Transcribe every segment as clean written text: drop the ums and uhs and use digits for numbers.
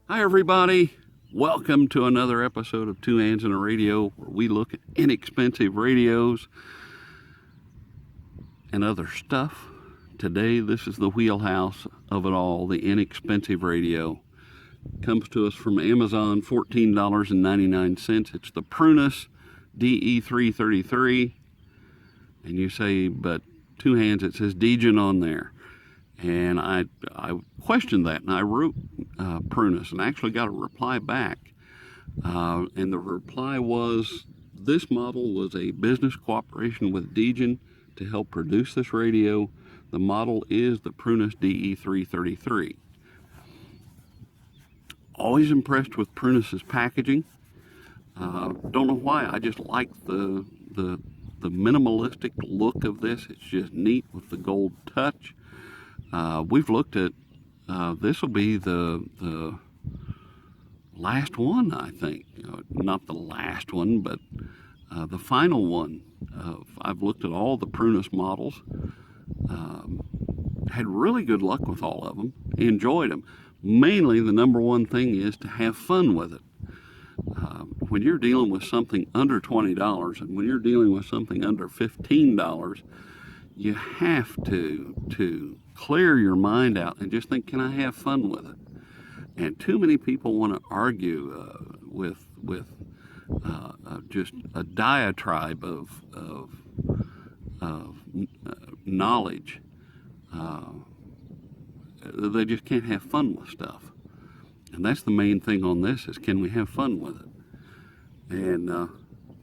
Hi everybody, welcome to another episode of Two Hands in a Radio, where we look at inexpensive radios and other stuff. Today this is the wheelhouse of it all, the inexpensive radio. It comes to us from Amazon, $14.99. It's the Prunus DE333, and you say, but Two Hands, it says Degen on there. And I questioned that, and I wrote Prunus and actually got a reply back. And the reply was, this model was a business cooperation with Degen to help produce this radio. The model is the Prunus DE333. Always impressed with Prunus's packaging. Don't know why, I just like the minimalistic look of this. It's just neat with the gold touch. We've looked at, this will be the last one, I think. Not the last one, but the final one. I've looked at all the Prunus models. Had really good luck with all of them. Enjoyed them. Mainly the number one thing is to have fun with it. When you're dealing with something under $20 and when you're dealing with something under $15, you have to clear your mind out and just think, can I have fun with it? And too many people want to argue with just a diatribe of knowledge. They just can't have fun with stuff. And that's the main thing on this, is can we have fun with it? And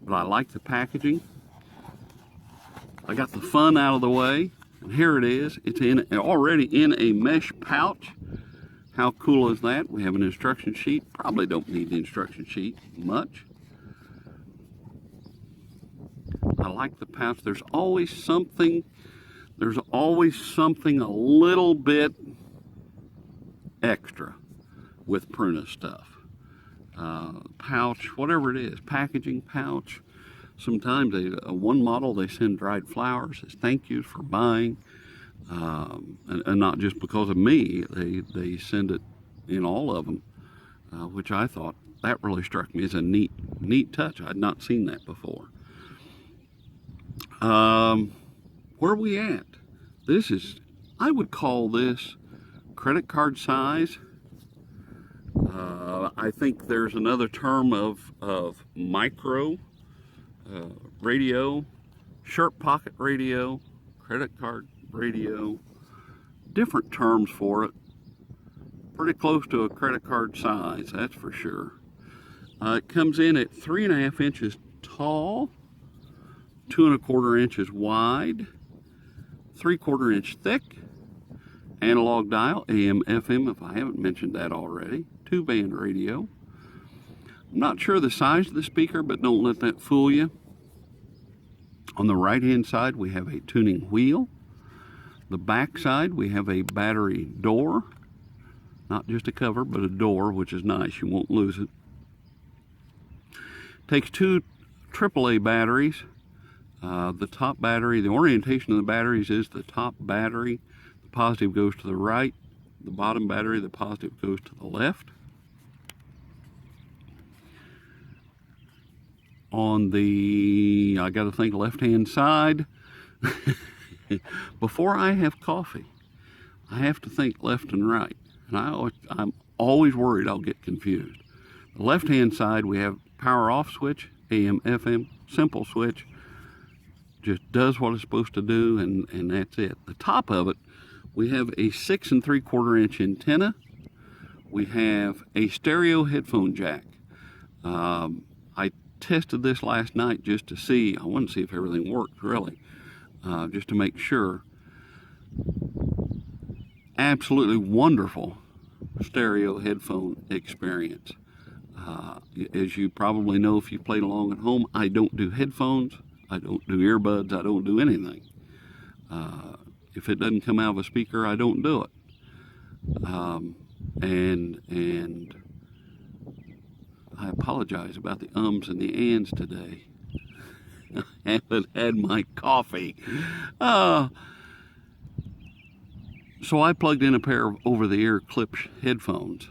but I like the packaging. I got the fun out of the way, and here it is. It's already in a mesh pouch. How cool is that? We have an instruction sheet. Probably don't need the instruction sheet much. I like the pouch. There's always something a little bit extra with Prunus stuff. Pouch, whatever it is, packaging, pouch. Sometimes one model they send dried flowers as thank yous for buying, and not just because of me. They send it in all of them, which I thought that really struck me as a neat touch. I'd not seen that before. Where are we at? I would call this credit card size. I think there's another term of micro radio, shirt pocket radio, credit card radio, different terms for it. Pretty close to a credit card size, that's for sure. It comes in at 3.5 inches tall, 2.25 inches wide, 3/4 inch thick, analog dial, AM, FM, if I haven't mentioned that already, 2-band radio. I'm not sure the size of the speaker, but don't let that fool you. On the right hand side we have a tuning wheel. The back side we have a battery door. Not just a cover, but a door, which is nice. You won't lose it. Takes two AAA batteries. The top battery, the orientation of the batteries is the top battery. The positive goes to the right. The bottom battery, the positive goes to the left. On the, I got to think, left-hand side, before I have coffee, I have to think left and right. And I'm always worried I'll get confused. The left-hand side, we have power off switch, AM, FM, simple switch. Just does what it's supposed to do, and that's it. The top of it, we have a 6 3/4 inch antenna. We have a stereo headphone jack. I tested this last night just to see. I wanted to see if everything worked, really, just to make sure. Absolutely wonderful stereo headphone experience. As you probably know if you played along at home, I don't do headphones. I don't do earbuds. I don't do anything. If it doesn't come out of a speaker, I don't do it. And I apologize about the ums and the ands today. I haven't had my coffee. So I plugged in a pair of over-the-ear clip headphones,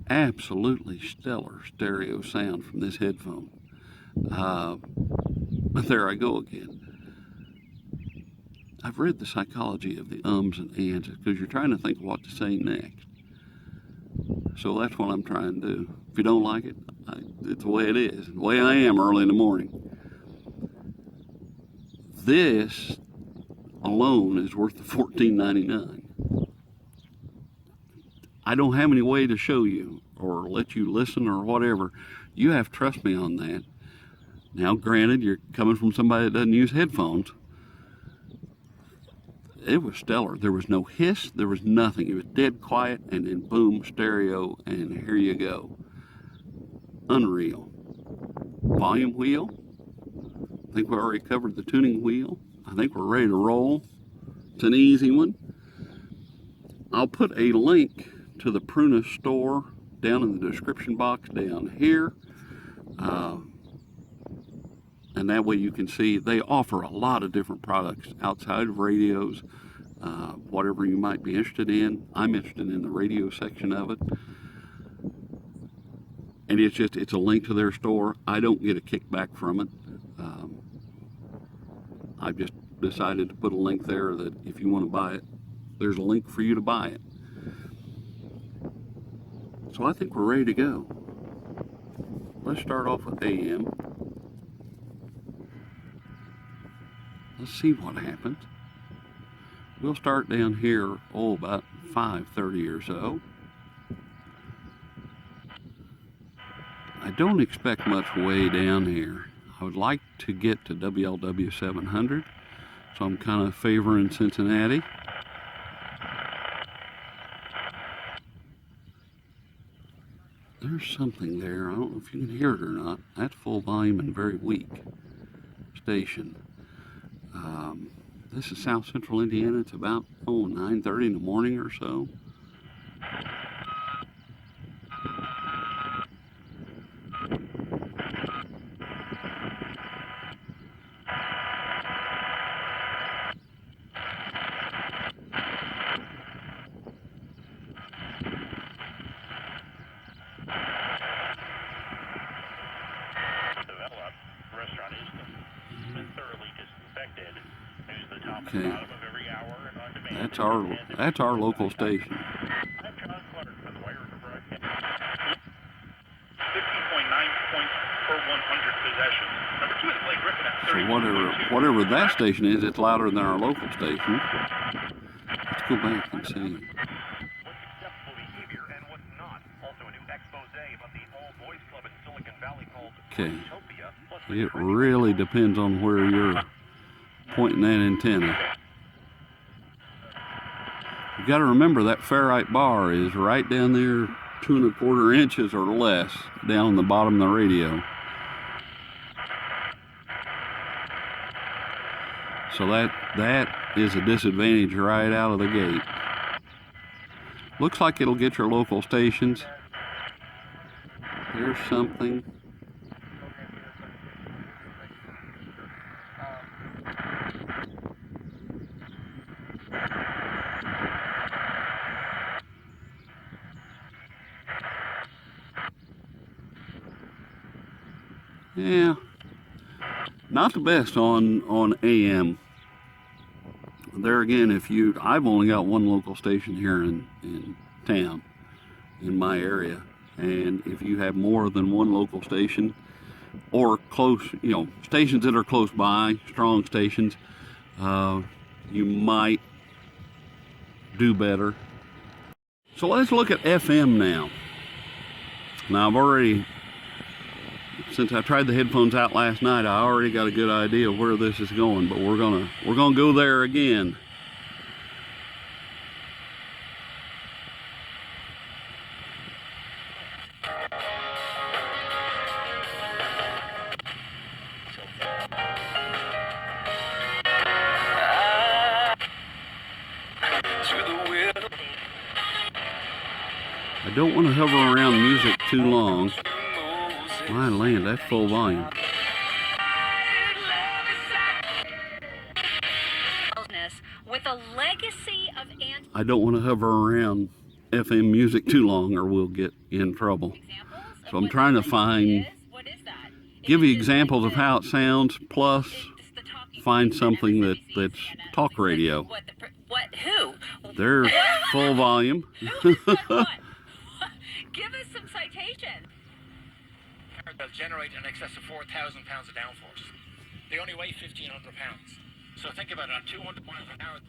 absolutely stellar stereo sound from this headphone. But there I go again. I've read the psychology of the ums and ands because you're trying to think of what to say next. So that's what I'm trying to do. If you don't like it, it's the way it is, the way I am early in the morning. This alone is worth the $14.99. I don't have any way to show you or let you listen or whatever. You have to trust me on that. Now, granted, you're coming from somebody that doesn't use headphones. It was stellar. There was no hiss, there was nothing. It was dead quiet, and then boom, stereo, and here you go. Unreal. Volume wheel. I think we already covered the tuning wheel. I think we're ready to roll. It's an easy one. I'll put a link to the Prunus store down in the description box down here. And that way you can see they offer a lot of different products outside of radios, whatever you might be interested in. I'm interested in the radio section of it. And it's a link to their store. I don't get a kickback from it. I've just decided to put a link there that if you want to buy it, there's a link for you to buy it. So I think we're ready to go. Let's start off with AM. Let's see what happens. We'll start down here, about 5:30 or so. I don't expect much way down here. I would like to get to WLW 700, so I'm kind of favoring Cincinnati. There's something there. I don't know if you can hear it or not. That's full volume and very weak station. This is South Central Indiana. It's about 9:30 in the morning or so. Okay, that's our local station. 15.9 points per 100 possessions. Number 2 is Blake Griffin at 30. So whatever that station is, it's louder than our local station. Let's go back and see. What's acceptable behavior and what's not. Also a new expose about the all-boys club in Silicon Valley called Okay, Utopia. it really depends on where you're pointing that antenna. You got to remember that ferrite bar is right down there, 2 1/4 inches or less down the bottom of the radio. So that is a disadvantage right out of the gate. Looks like it'll get your local stations. Here's something. Yeah, not the best on AM. There again, I've only got one local station here in town, in my area, and if you have more than one local station or close, stations that are close by, strong stations, you might do better. So let's look at FM now. Now I've already, since I tried the headphones out last night, I already got a good idea of where this is going, but we're gonna go there again. I don't want to hover around music too long. My land, that's full volume. With a legacy of I don't want to hover around FM music too long or we'll get in trouble. So I'm trying to give you examples of how it sounds, plus find something that's talk radio. Who? They're full volume. Give us some citations. They'll generate in excess of 4,000 pounds of downforce. They only weigh 1,500 pounds. So think about it, at 200 miles an hour.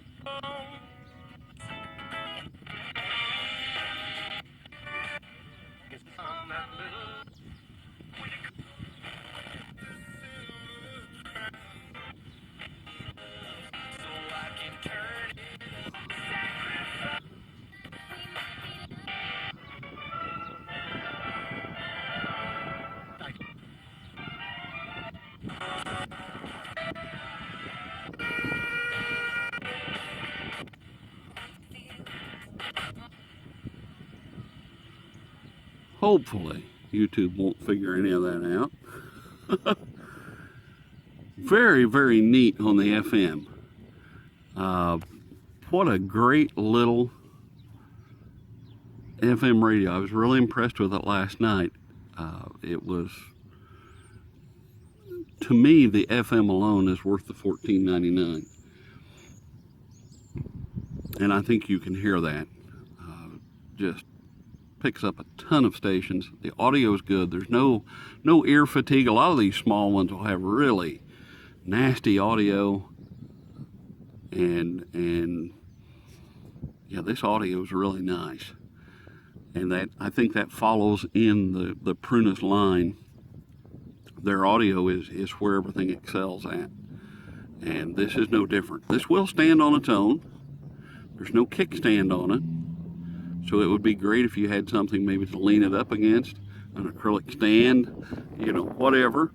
Hopefully, YouTube won't figure any of that out. Very, very neat on the FM. What a great little FM radio. I was really impressed with it last night. It was, to me, the FM alone is worth the $14.99. And I think you can hear that. Just picks up a ton of stations. The audio is good. There's no ear fatigue. A lot of these small ones will have really nasty audio, and yeah, this audio is really nice. And that, I think that follows in the Prunus line. Their audio is where everything excels at, and this is no different. This will stand on its own. There's no kickstand on it. So it would be great if you had something maybe to lean it up against, an acrylic stand, whatever.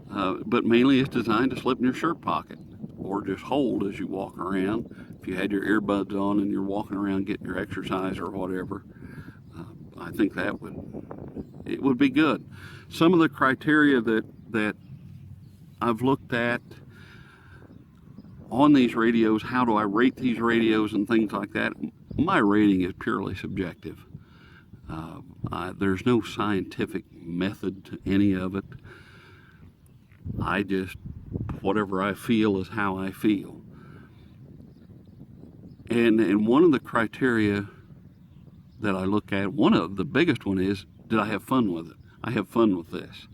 But mainly it's designed to slip in your shirt pocket or just hold as you walk around. If you had your earbuds on and you're walking around getting your exercise or whatever, I think it would be good. Some of the criteria that I've looked at on these radios, how do I rate these radios and things like that, my rating is purely subjective. There's no scientific method to any of it. I just, whatever I feel is how I feel. And one of the criteria that I look at, one of the biggest one is, did I have fun with it? I have fun with this.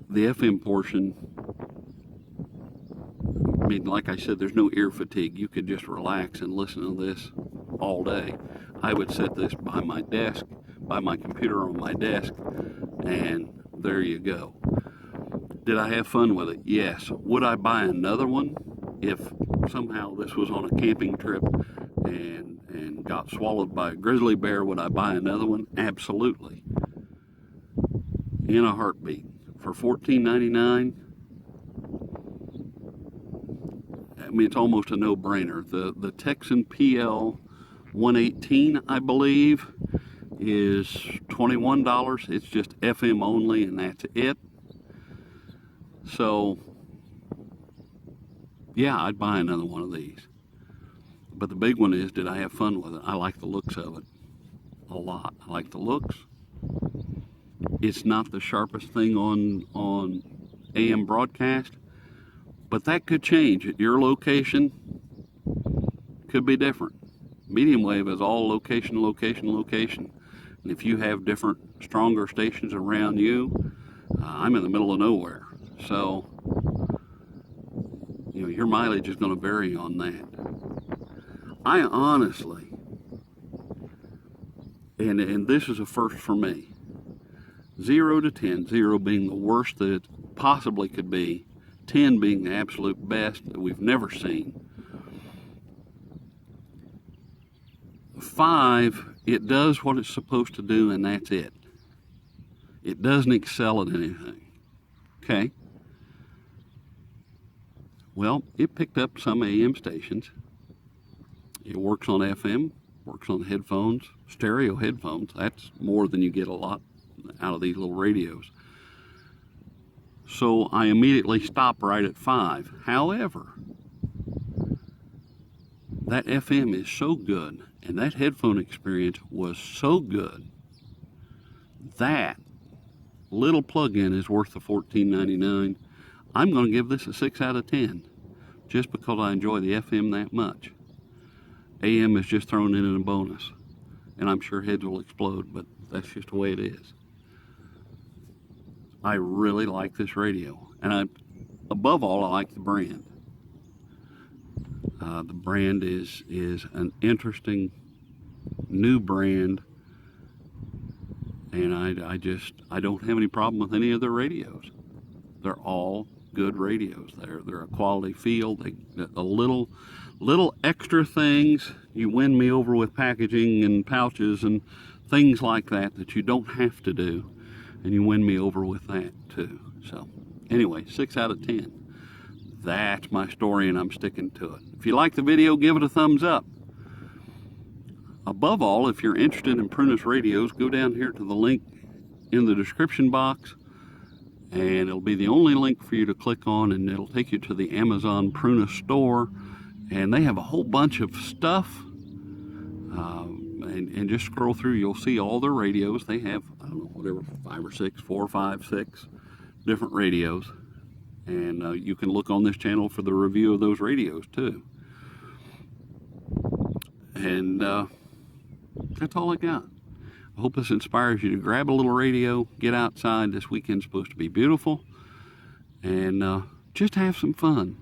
The FM portion, I mean, like I said, there's no ear fatigue. You could just relax and listen to this all day. I would set this by my desk, by my computer on my desk, and there you go. Did I have fun with it? Yes. Would I buy another one if somehow this was on a camping trip and got swallowed by a grizzly bear? Would I buy another one? Absolutely. In a heartbeat. For $14.99, I mean, it's almost a no-brainer. The Texan PL 118, I believe, is $21. It's just FM only, and that's it. So, yeah, I'd buy another one of these. But the big one is, did I have fun with it? I like the looks of it a lot. I like the looks. It's not the sharpest thing on AM broadcast, but that could change. At your location, could be different. Medium wave is all location, location, location. And if you have different, stronger stations around you, I'm in the middle of nowhere. So, your mileage is going to vary on that. I honestly, and this is a first for me, 0 to 10, 0 being the worst that it possibly could be, 10 being the absolute best that we've never seen. 5, it does what it's supposed to do, and that's it. It doesn't excel at anything. Okay? Well, it picked up some AM stations. It works on FM, works on headphones, stereo headphones. That's more than you get a lot out of these little radios. So I immediately stopped right at 5. However, that FM is so good, and that headphone experience was so good, that little plug-in is worth the $14.99. I'm going to give this a 6 out of 10, just because I enjoy the FM that much. AM is just thrown in a bonus, and I'm sure heads will explode, but that's just the way it is. I really like this radio, and above all, I like the brand. The brand is an interesting new brand, and I don't have any problem with any of their radios. They're all good radios. They're a quality feel. They a little extra things. You win me over with packaging and pouches and things like that you don't have to do, and you win me over with that too. So anyway, 6 out of 10. That's my story, and I'm sticking to it. If you like the video, give it a thumbs up. Above all, if you're interested in Prunus radios, go down here to the link in the description box, and it'll be the only link for you to click on, and it'll take you to the Amazon Prunus store, and they have a whole bunch of stuff, and just scroll through, you'll see all their radios. They have, I don't know, whatever, 4 or 5, 6 different radios, and you can look on this channel for the review of those radios too. And that's all I got. I hope this inspires you to grab a little radio, get outside. This weekend's supposed to be beautiful, and just have some fun.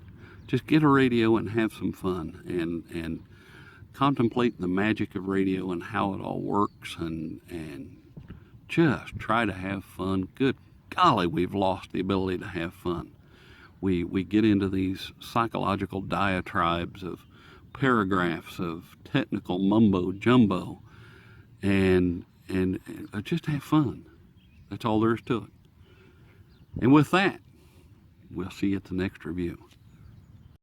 Just get a radio and have some fun, and contemplate the magic of radio and how it all works, and just try to have fun. Good golly, we've lost the ability to have fun. We get into these psychological diatribes of paragraphs of technical mumbo jumbo, and just have fun. That's all there is to it. And with that, we'll see you at the next review.